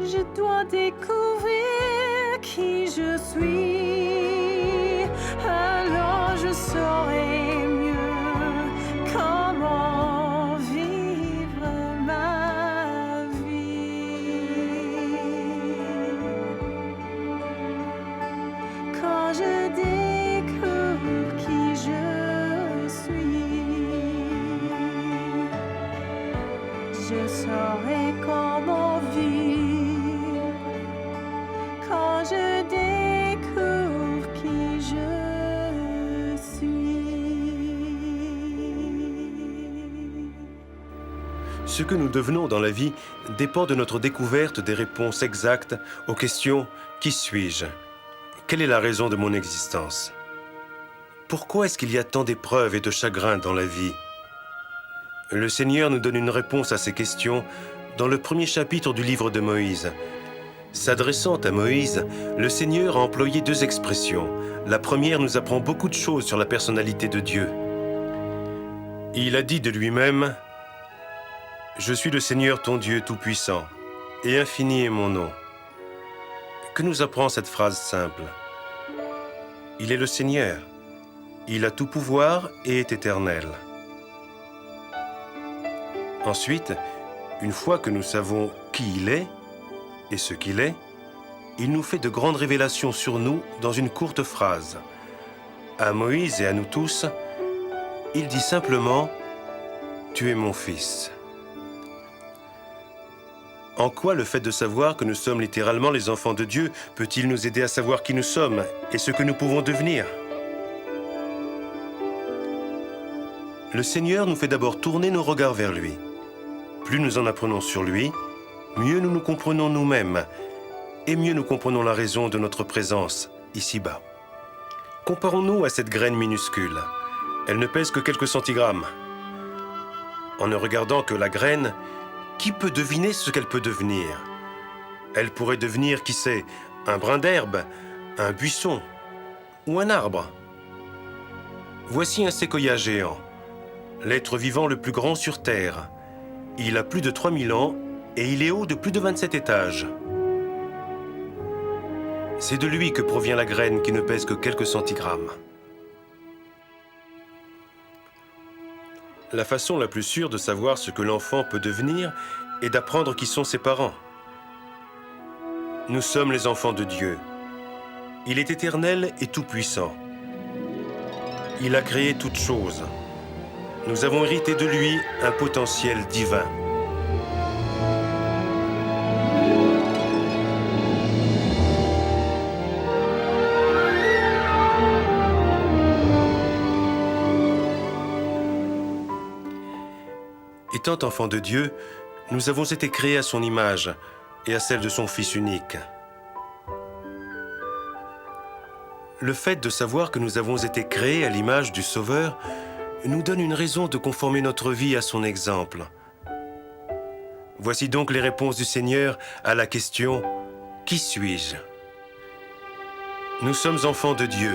Je dois découvrir qui je suis, alors je saurai mieux comment vivre ma vie. Quand je découvre qui je suis, je saurai comment vivre. Quand je découvre qui je suis. Ce que nous devenons dans la vie dépend de notre découverte des réponses exactes aux questions « Qui suis-je ? Quelle est la raison de mon existence ? Pourquoi est-ce qu'il y a tant d'épreuves et de chagrins dans la vie ?» Le Seigneur nous donne une réponse à ces questions dans le premier chapitre du livre de Moïse. S'adressant à Moïse, le Seigneur a employé deux expressions. La première nous apprend beaucoup de choses sur la personnalité de Dieu. Il a dit de lui-même « Je suis le Seigneur ton Dieu tout-puissant, et infini est mon nom. » Que nous apprend cette phrase simple? Il est le Seigneur, il a tout pouvoir et est éternel. Ensuite, une fois que nous savons qui il est et ce qu'il est, il nous fait de grandes révélations sur nous dans une courte phrase. À Moïse et à nous tous, il dit simplement « Tu es mon fils ». En quoi le fait de savoir que nous sommes littéralement les enfants de Dieu peut-il nous aider à savoir qui nous sommes et ce que nous pouvons devenir? Le Seigneur nous fait d'abord tourner nos regards vers lui. Plus nous en apprenons sur lui, mieux nous nous comprenons nous-mêmes et mieux nous comprenons la raison de notre présence ici-bas. Comparons-nous à cette graine minuscule. Elle ne pèse que quelques centigrammes. En ne regardant que la graine, qui peut deviner ce qu'elle peut devenir? Elle pourrait devenir, qui sait, un brin d'herbe, un buisson ou un arbre. Voici un séquoia géant, l'être vivant le plus grand sur Terre. Il a plus de 3000 ans et il est haut de plus de 27 étages. C'est de lui que provient la graine qui ne pèse que quelques centigrammes. La façon la plus sûre de savoir ce que l'enfant peut devenir est d'apprendre qui sont ses parents. Nous sommes les enfants de Dieu. Il est éternel et tout-puissant. Il a créé toutes choses. Nous avons hérité de lui un potentiel divin. Étant enfants de Dieu, nous avons été créés à son image et à celle de son Fils unique. Le fait de savoir que nous avons été créés à l'image du Sauveur nous donne une raison de conformer notre vie à son exemple. Voici donc les réponses du Seigneur à la question « Qui suis-je » Nous sommes enfants de Dieu,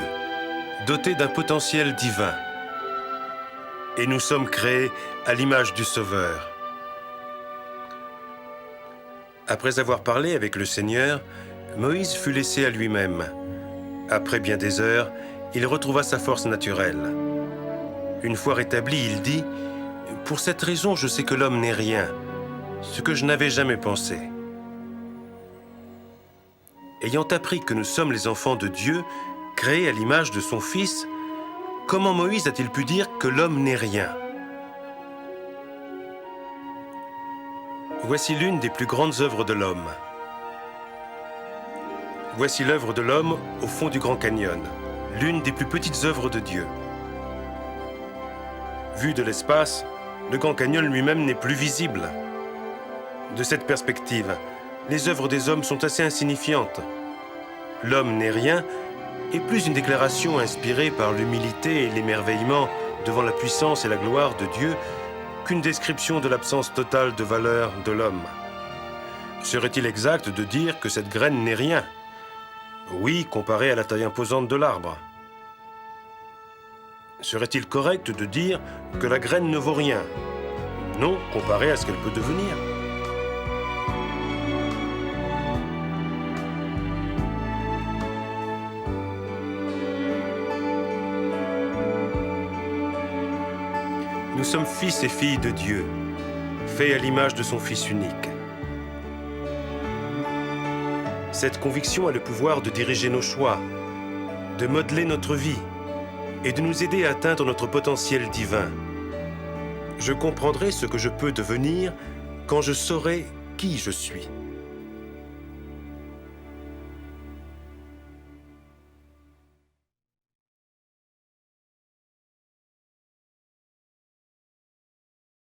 dotés d'un potentiel divin. Et nous sommes créés à l'image du Sauveur. Après avoir parlé avec le Seigneur, Moïse fut laissé à lui-même. Après bien des heures, il retrouva sa force naturelle. Une fois rétabli, il dit « Pour cette raison, je sais que l'homme n'est rien, ce que je n'avais jamais pensé. » Ayant appris que nous sommes les enfants de Dieu, créés à l'image de son Fils, comment Moïse a-t-il pu dire que l'homme n'est rien? Voici l'une des plus grandes œuvres de l'homme. Voici l'œuvre de l'homme au fond du Grand Canyon, l'une des plus petites œuvres de Dieu. Vu de l'espace, le Grand Canyon lui-même n'est plus visible. De cette perspective, les œuvres des hommes sont assez insignifiantes. L'homme n'est rien est plus une déclaration inspirée par l'humilité et l'émerveillement devant la puissance et la gloire de Dieu qu'une description de l'absence totale de valeur de l'homme. Serait-il exact de dire que cette graine n'est rien? Oui, comparée à la taille imposante de l'arbre. Serait-il correct de dire que la graine ne vaut rien? Non, comparée à ce qu'elle peut devenir. Nous sommes fils et filles de Dieu, faits à l'image de son Fils unique. Cette conviction a le pouvoir de diriger nos choix, de modeler notre vie et de nous aider à atteindre notre potentiel divin. Je comprendrai ce que je peux devenir quand je saurai qui je suis.